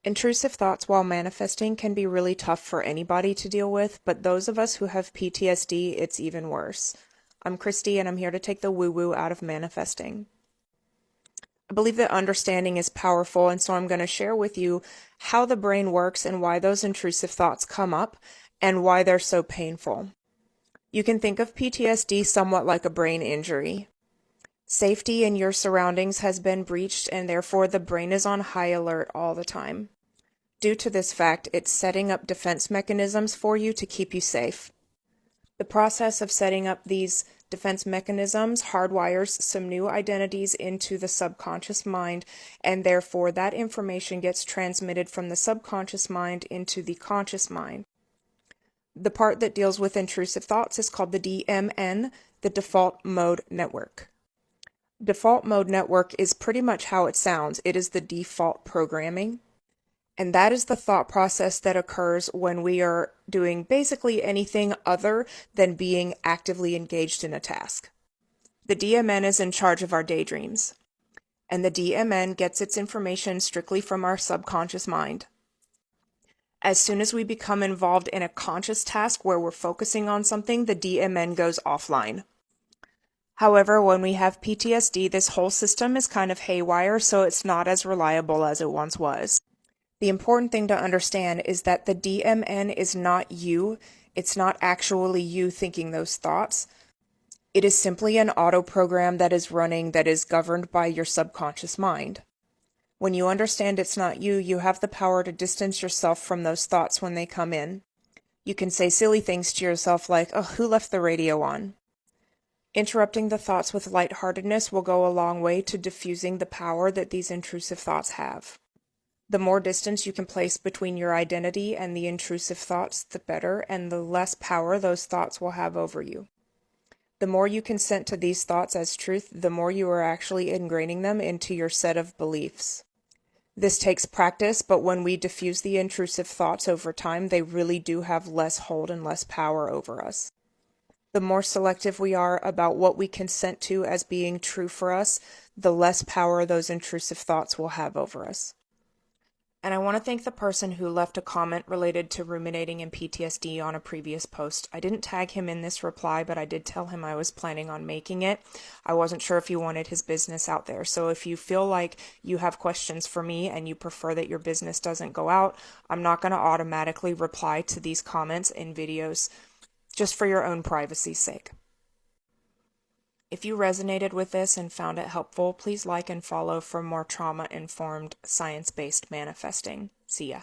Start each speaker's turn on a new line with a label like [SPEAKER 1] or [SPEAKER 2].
[SPEAKER 1] Intrusive thoughts while manifesting can be really tough for anybody to deal with, but those of us who have PTSD, it's even worse. I'm Christy, and I'm here to take the woo-woo out of manifesting. I believe that understanding is powerful, and so I'm going to share with you how the brain works and why those intrusive thoughts come up and why they're so painful. You can think of PTSD somewhat like a brain injury. Safety in your surroundings has been breached, and therefore the brain is on high alert all the time. Due to this fact, it's setting up defense mechanisms for you to keep you safe. The process of setting up these defense mechanisms hardwires some new identities into the subconscious mind, and therefore that information gets transmitted from the subconscious mind into the conscious mind. The part that deals with intrusive thoughts is called the DMN, the default mode network. Default mode network is pretty much how it sounds. It is the default programming. And that is the thought process that occurs when we are doing basically anything other than being actively engaged in a task. The DMN is in charge of our daydreams. And the DMN gets its information strictly from our subconscious mind. As soon as we become involved in a conscious task where we're focusing on something, the DMN goes offline. However, when we have PTSD, this whole system is kind of haywire, so it's not as reliable as it once was. The important thing to understand is that the DMN is not you. It's not actually you thinking those thoughts. It is simply an auto program that is running that is governed by your subconscious mind. When you understand it's not you, you have the power to distance yourself from those thoughts when they come in. You can say silly things to yourself like, "Oh, who left the radio on?" Interrupting the thoughts with lightheartedness will go a long way to diffusing the power that these intrusive thoughts have. The more distance you can place between your identity and the intrusive thoughts, the better, and the less power those thoughts will have over you. The more you consent to these thoughts as truth, the more you are actually ingraining them into your set of beliefs. This takes practice, but when we diffuse the intrusive thoughts over time, they really do have less hold and less power over us. The more selective we are about what we consent to as being true for us, the less power those intrusive thoughts will have over us. And I want to thank the person who left a comment related to ruminating and PTSD on a previous post. I didn't tag him in this reply, but I did tell him I was planning on making it. I wasn't sure if he wanted his business out there. So if you feel like you have questions for me and you prefer that your business doesn't go out, I'm not going to automatically reply to these comments in videos just for your own privacy's sake. If you resonated with this and found it helpful, please like and follow for more trauma-informed, science-based manifesting. See ya.